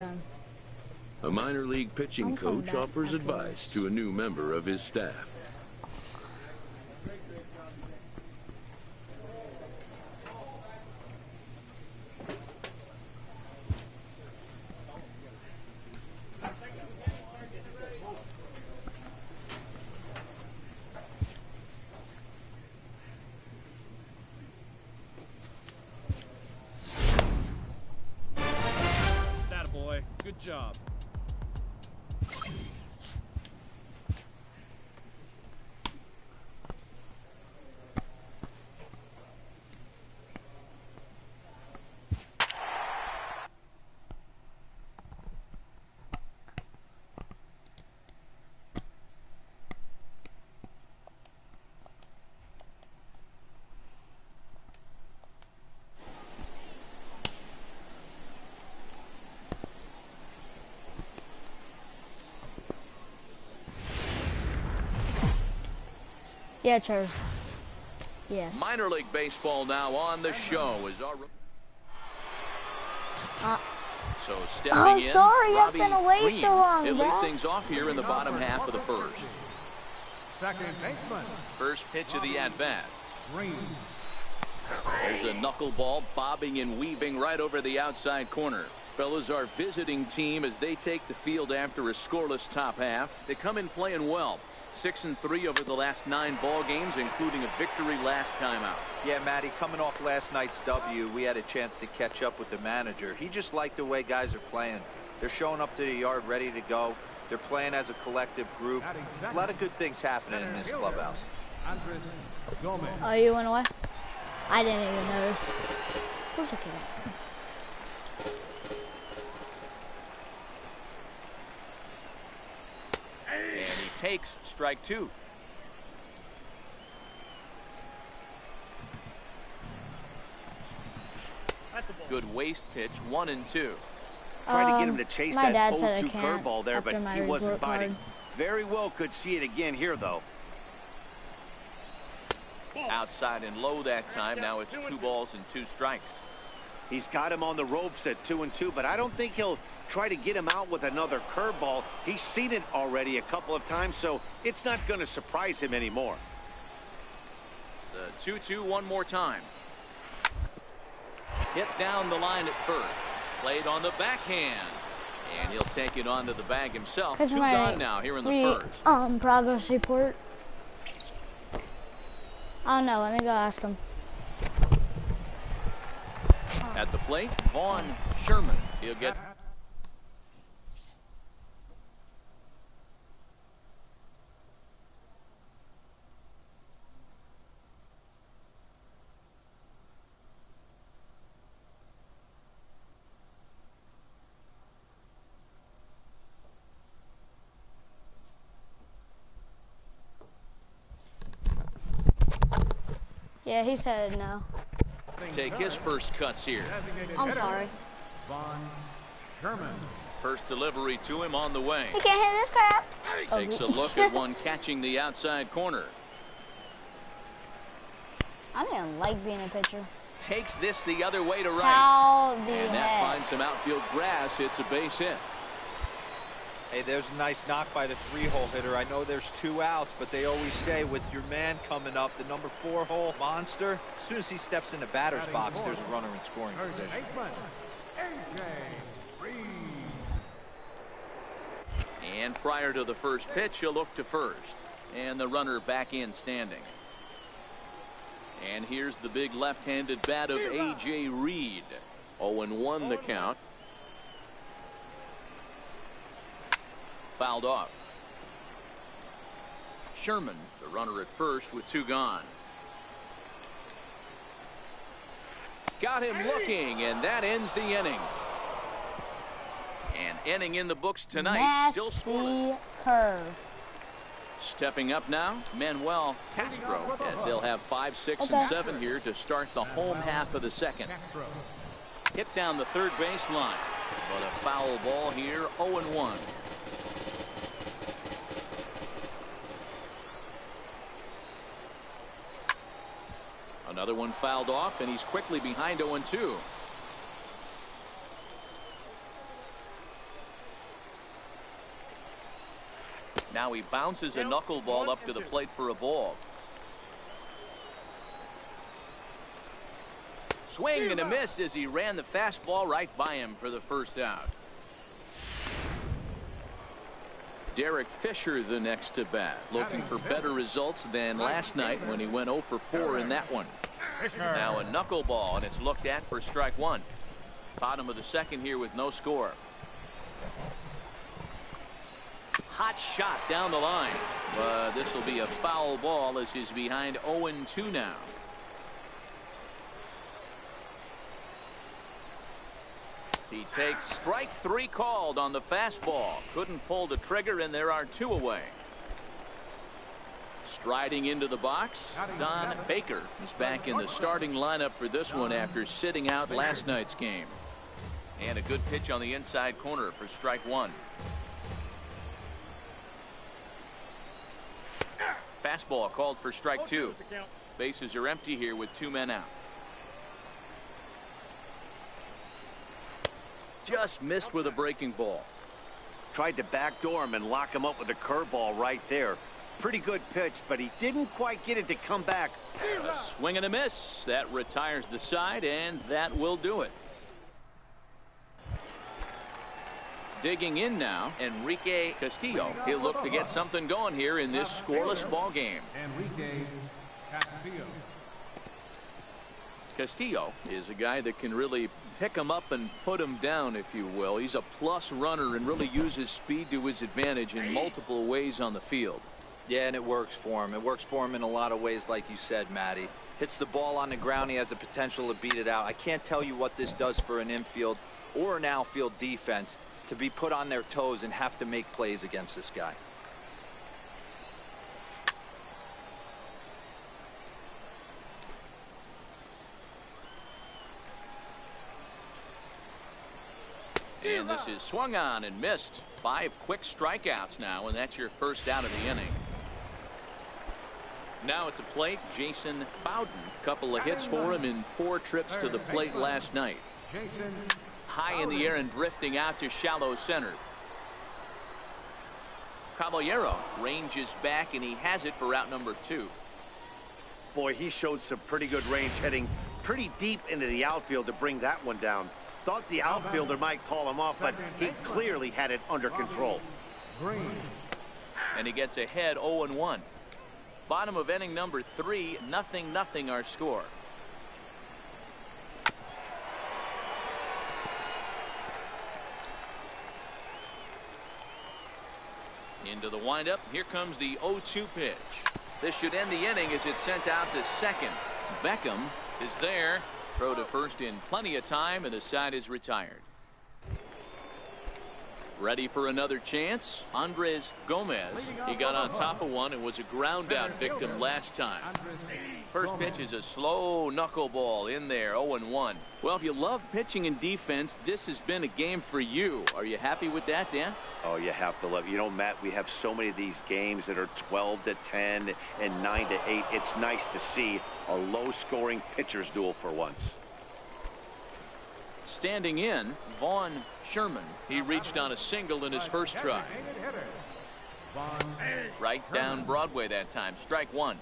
A minor league pitching coach offers advice to a new member of his staff. Attaboy. Good job. Yeah, Charles. Yes. Minor League Baseball now on the show is our. So stepping in, sorry, I've Robbie been away Green. so long, He'll lead bro. things off here in the bottom half of the first. Second baseman. First pitch of the at-bat. Green. There's a knuckleball bobbing and weaving right over the outside corner. Fellas, our visiting team as they take the field after a scoreless top half. They come in playing well. 6-3 over the last 9 ball games, including a victory last time out. Yeah, Matty, coming off last night's W, we had a chance to catch up with the manager. He just liked the way guys are playing. They're showing up to the yard ready to go. They're playing as a collective group. A lot of good things happening in this clubhouse. Oh, you went away? I didn't even notice. Where's the kid at? And he takes strike 2. That's a ball. Good waste pitch, 1-2. Trying to get him to chase my that dad said I 0-2 can't curveball there, but after my he wasn't report biting. card. Very well could see it again here, though. Outside and low that time. Now it's 2 balls and 2 strikes. He's got him on the ropes at 2-2, but I don't think he'll try to get him out with another curveball. He's seen it already a couple of times, so it's not going to surprise him anymore. The 2-2 one more time. Hit down the line at first. Played on the backhand. And he'll take it onto the bag himself. 2 gone now here in the first. Progress report. Oh no, let me go ask him. At the plate, Vaughn Sherman. He'll get. Yeah, he said no. Take his first cuts here. I'm sorry. Von Sherman. First delivery to him on the way. He can't hit this crap. Takes a look at one catching the outside corner. I don't even like being a pitcher. Takes this the other way to right. How the And that heck? finds some outfield grass. It's a base hit. Hey, there's a nice knock by the 3-hole hitter. I know there's 2 outs, but they always say with your man coming up, the number 4-hole monster, as soon as he steps in the batter's box, there's a runner in scoring Third position. baseman. A.J. Reed. And prior to the first pitch, he'll look to first. And the runner back in standing. And here's the big left-handed bat of A.J. Reed. 0-1 the count. Fouled off. Sherman, the runner at first with 2 gone. Got him looking, and that ends the inning. An inning in the books tonight. Still scoreless. Nasty curve. Stepping up now, Manuel Castro, as they'll have 5, 6, and 7 here to start the home half of the second. Castro. Hit down the third base line, but a foul ball here, 0-1. Another one fouled off, and he's quickly behind 0-2. Now he bounces a knuckleball up to the plate for a ball. Swing and a miss as he ran the fastball right by him for the first out. Derek Fisher the next to bat, looking for better results than last night when he went 0 for 4 in that one. Now a knuckleball, and it's looked at for strike one. Bottom of the second here with no score. Hot shot down the line, but this will be a foul ball as he's behind 0-2 now. He takes strike three called on the fastball. Couldn't pull the trigger, and there are two away. Striding into the box, Don Baker is back in the starting lineup for this one after sitting out last night's game. And a good pitch on the inside corner for strike one. Fastball called for strike two. Bases are empty here with 2 men out. Just missed with a breaking ball. Tried to backdoor him and lock him up with a curveball right there. Pretty good pitch, but he didn't quite get it to come back. A swing and a miss. That retires the side, and that will do it. Digging in now, Enrique Castillo. He'll look to get something going here in this scoreless ball game. Enrique Castillo. Castillo is a guy that can really pick him up and put him down, if you will. He's a plus runner and really uses speed to his advantage in multiple ways on the field. Yeah, and it works for him. It works for him in a lot of ways, like you said, Matty. Hits the ball on the ground. He has the potential to beat it out. I can't tell you what this does for an infield or an outfield defense to be put on their toes and have to make plays against this guy. And this is swung on and missed. 5 quick strikeouts now, and that's your first out of the inning. Now at the plate, Jason Bowden. Couple of hits for him in 4 trips to the plate last night. High in the air and drifting out to shallow center. Caballero ranges back, and he has it for out number 2. Boy, he showed some pretty good range, heading pretty deep into the outfield to bring that one down. Thought the outfielder might call him off, but he clearly had it under control. And he gets ahead 0-1. Bottom of inning number 3, 0-0 our score. Into the windup. Here comes the 0-2 pitch. This should end the inning as it's sent out to second. Beckham is there. Throw to first in plenty of time, and the side is retired. Ready for another chance. Andres Gomez. He got on top of one and was a ground out victim last time. First pitch is a slow knuckleball in there. 0-1. Well, if you love pitching and defense, this has been a game for you. Are you happy with that, Dan? Oh, you have to love it. You know, Matt, we have so many of these games that are 12-10 and 9-8. It's nice to see a low-scoring pitcher's duel for once. Standing in, Vaughn Sherman. He reached on a single in his first try. Right down Broadway that time. Strike one.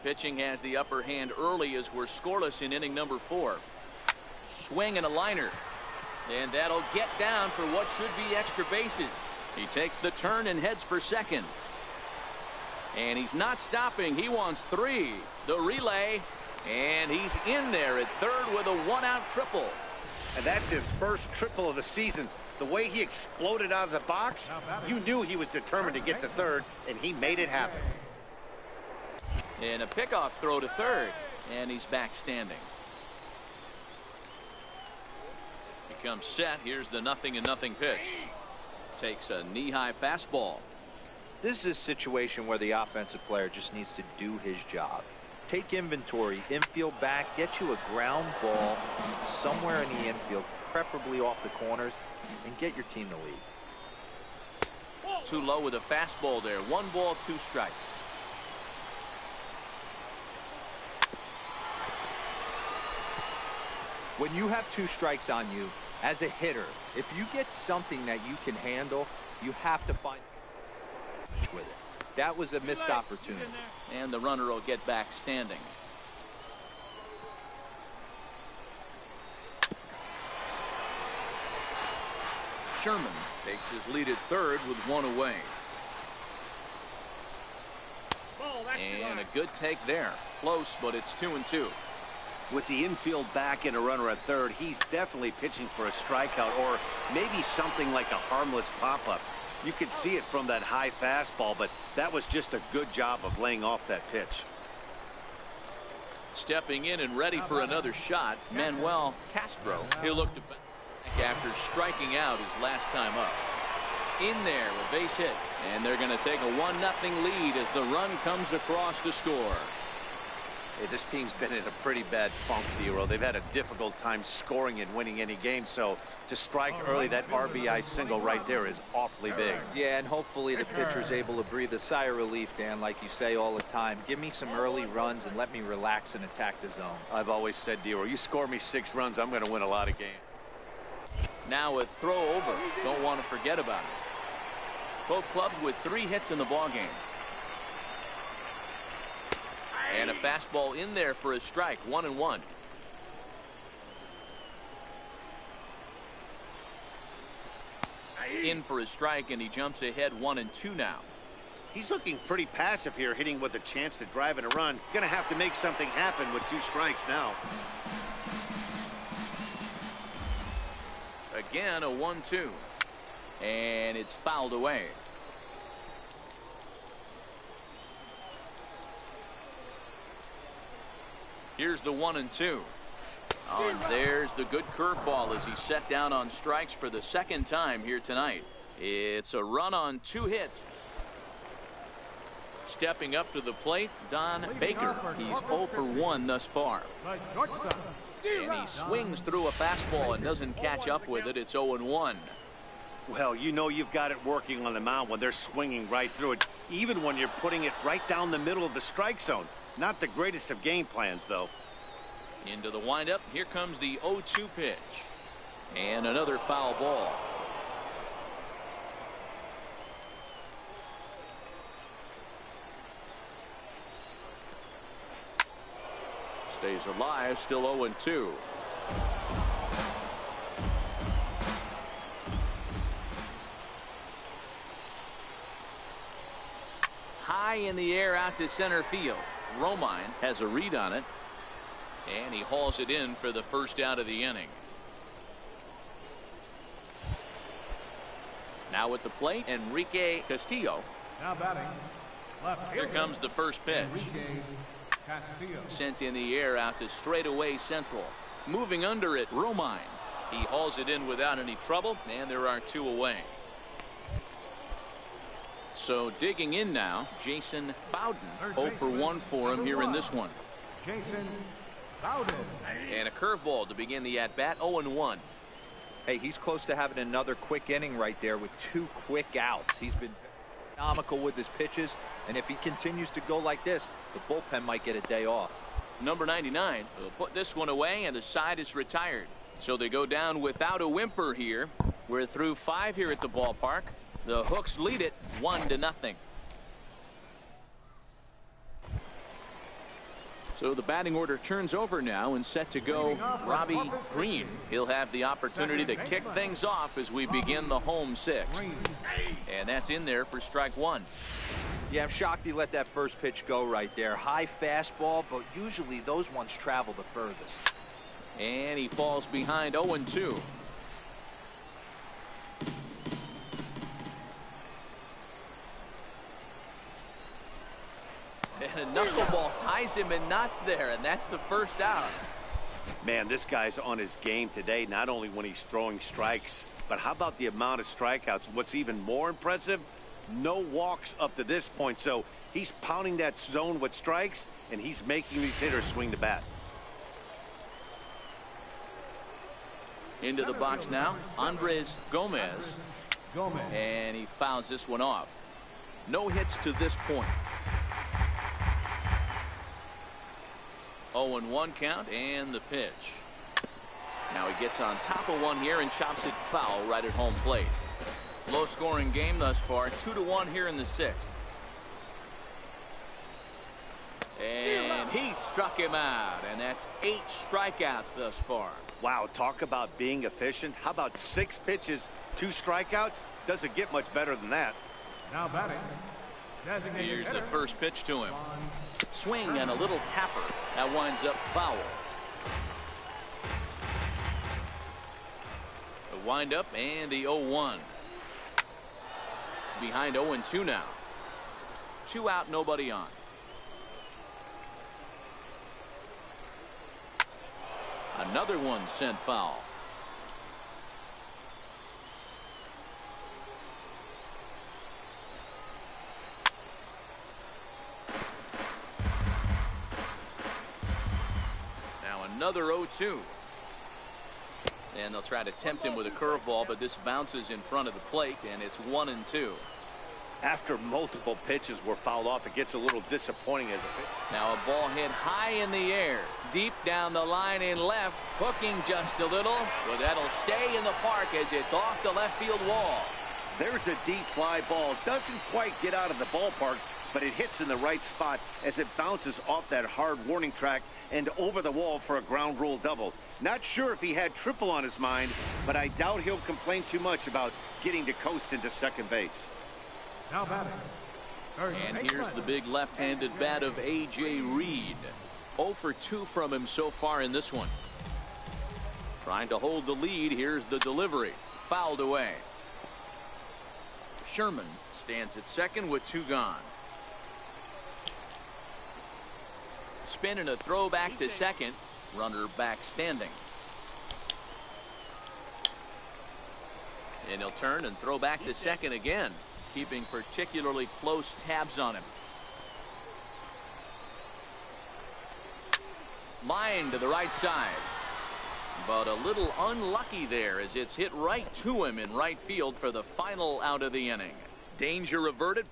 Pitching has the upper hand early as we're scoreless in inning number 4. Swing and a liner. And that'll get down for what should be extra bases. He takes the turn and heads for second. And he's not stopping. He wants 3. The relay. And he's in there at third with a 1-out triple. And that's his first triple of the season. The way he exploded out of the box, you knew he was determined to get to third, and he made it happen. And a pickoff throw to third, and he's back standing. He comes set. Here's the 0-0 pitch. Takes a knee-high fastball. This is a situation where the offensive player just needs to do his job. Take inventory, infield back, get you a ground ball somewhere in the infield, preferably off the corners, and get your team to lead. Too low with a fastball there. 1 ball, 2 strikes. When you have 2 strikes on you, as a hitter, if you get something that you can handle, you have to find. with it. That was a missed opportunity. And the runner will get back standing. Sherman takes his lead at third with one away. And a good take there. Close, but it's 2-2. With the infield back and a runner at third, he's definitely pitching for a strikeout or maybe something like a harmless pop-up. You could see it from that high fastball, but that was just a good job of laying off that pitch. Stepping in and ready for another shot, Manuel Castro. He'll look to back after striking out his last time up. In there, a base hit, and they're going to take a 1-0 lead as the run comes across to score. Hey, this team's been in a pretty bad funk, Dero. They've had a difficult time scoring and winning any game, so to strike early, that RBI single right there is awfully big. Yeah, and hopefully the pitcher's able to breathe a sigh of relief, Dan, like you say all the time. Give me some early runs and let me relax and attack the zone. I've always said, Dero, you score me 6 runs, I'm going to win a lot of games. Now a throw over. Don't want to forget about it. Both clubs with 3 hits in the ballgame. And a fastball in there for a strike. 1-1. In for a strike, and he jumps ahead 1-2 now. He's looking pretty passive here, hitting with a chance to drive in a run. Gonna have to make something happen with 2 strikes now. Again, a 1-2. And it's fouled away. Here's the 1-2. Oh, and there's the good curveball as he set down on strikes for the 2nd time here tonight. It's a run on 2 hits. Stepping up to the plate, Don Baker. He's 0 for 1 thus far. And he swings through a fastball and doesn't catch up with it. It's 0-1. Well, you know you've got it working on the mound when they're swinging right through it, even when you're putting it right down the middle of the strike zone. Not the greatest of game plans, though. Into the windup. Here comes the 0-2 pitch. And another foul ball. Stays alive, still 0-2. High in the air out to center field. Romine has a read on it, and he hauls it in for the first out of the inning. Now at the plate, Enrique Castillo. Now batting. Left Here comes the first pitch. Enrique Castillo. Sent in the air out to straightaway central. Moving under it, Romine. He hauls it in without any trouble, and there are 2 away. So digging in now, Jason Bowden. 0 for 1 for him here in this one. Jason Bowden. And a curveball to begin the at-bat. 0-1. Hey, he's close to having another quick inning right there with 2 quick outs. He's been economical with his pitches, and if he continues to go like this, the bullpen might get a day off. Number 99 will put this one away, and the side is retired. So they go down without a whimper here. We're through 5 here at the ballpark. The Hooks lead it 1-0. So the batting order turns over now and set to go Robbie Green. He'll have the opportunity to kick things off as we begin the home 6th. And that's in there for strike 1. Yeah, I'm shocked he let that first pitch go right there. High fastball, but usually those ones travel the furthest. And he falls behind 0-2. And a knuckleball ties him in knots there, and that's the first out. Man, this guy's on his game today, not only when he's throwing strikes, but how about the amount of strikeouts? What's even more impressive, no walks up to this point. So he's pounding that zone with strikes, and he's making these hitters swing the bat. Into the box now, Andres Gomez. And he fouls this one off. No hits to this point. 0-1 count, and the pitch. Now he gets on top of one here and chops it foul right at home plate. Low Low-scoring game thus far, 2-1 here in the 6th. And he struck him out, and that's 8 strikeouts thus far. Wow, talk about being efficient. How about 6 pitches, 2 strikeouts? Doesn't get much better than that. Now batting. Designated Here's the hitter. first pitch to him. Swing and a little tapper. That winds up foul. The windup and the 0-1. Behind 0-2 now. 2 out, nobody on. Another one sent foul. Now another 0-2. And they'll try to tempt him with a curveball, but this bounces in front of the plate, and it's 1-2. After multiple pitches were fouled off, it gets a little disappointing as a pitch. Now a ball hit high in the air, deep down the line in left, hooking just a little, but that'll stay in the park as it's off the left field wall. There's a deep fly ball. Doesn't quite get out of the ballpark, but it hits in the right spot as it bounces off that hard warning track and over the wall for a ground rule double. Not sure if he had triple on his mind, but I doubt he'll complain too much about getting to coast into second base. Now batting. And here's the big left-handed bat of A.J. Reed. 0 for 2 from him so far in this one. Trying to hold the lead. Here's the delivery. Fouled away. Sherman stands at second with 2 gone. Spin and a throw back to second. Runner back standing. And he'll turn and throw back to second again, keeping particularly close tabs on him. Line to the right side, but a little unlucky there as it's hit right to him in right field for the final out of the inning. Danger averted.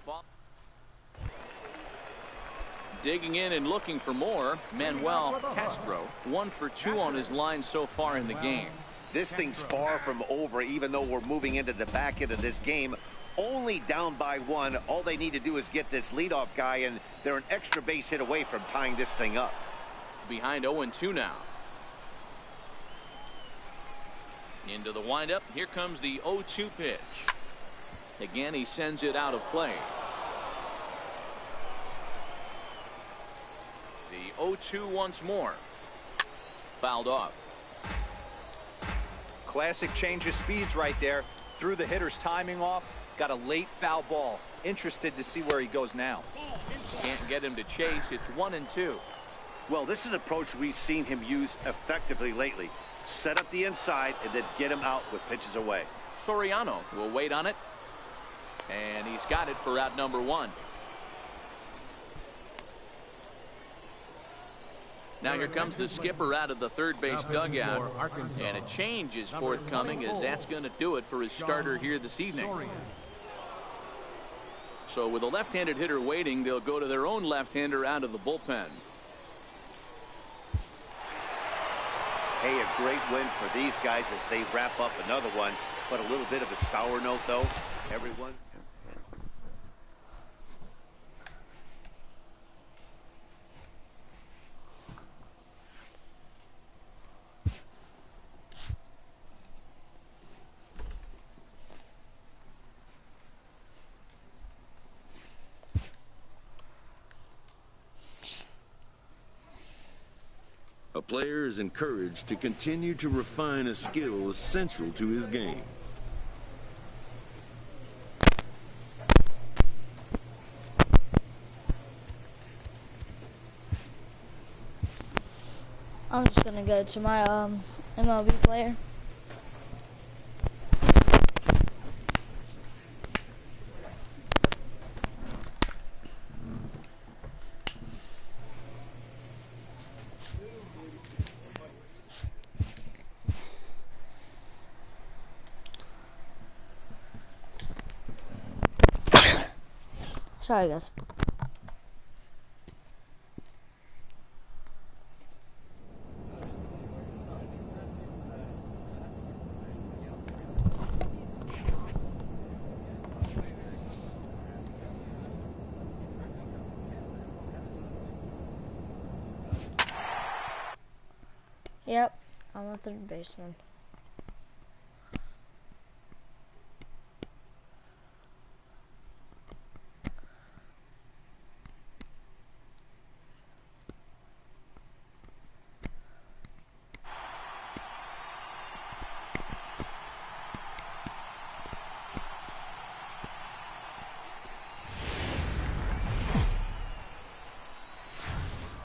Digging in and looking for more, Manuel Castro. 1 for 2 on his line so far in the game. This thing's far from over, even though we're moving into the back end of this game. Only down by 1. All they need to do is get this leadoff guy, and they're an extra base hit away from tying this thing up. Behind 0-2 now. Into the windup. Here comes the 0-2 pitch. Again, he sends it out of play. The 0-2 once more. Fouled off. Classic change of speeds right there. Threw the hitter's timing off. Got a late foul ball. Interested to see where he goes now. Can't get him to chase. It's 1-2. Well, this is an approach we've seen him use effectively lately. Set up the inside and then get him out with pitches away. Soriano will wait on it. And he's got it for out number 1. Now here comes the skipper out of the third base dugout. And a change is forthcoming, as that's going to do it for his starter here this evening. So with a left-handed hitter waiting, they'll go to their own left-hander out of the bullpen. Hey, a great win for these guys as they wrap up another one. But a little bit of a sour note, though. Everyone. A player is encouraged to continue to refine a skill essential to his game. I'm just gonna go to my MLB player. Sorry, guys. Yep, I'm a third baseman.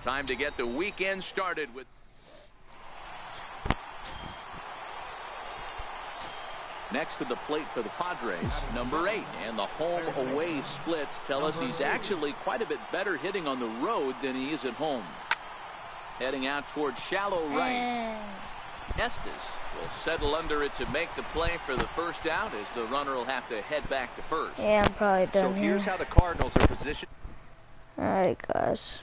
Time to get the weekend started with. Next to the plate for the Padres, number 8. And the home-away splits tell us he's actually quite a bit better hitting on the road than he is at home. Heading out towards shallow right. Estes will settle under it to make the play for the first out, as the runner will have to head back to first. Yeah, I'm probably done So here's how the Cardinals are positioned. Alright, guys.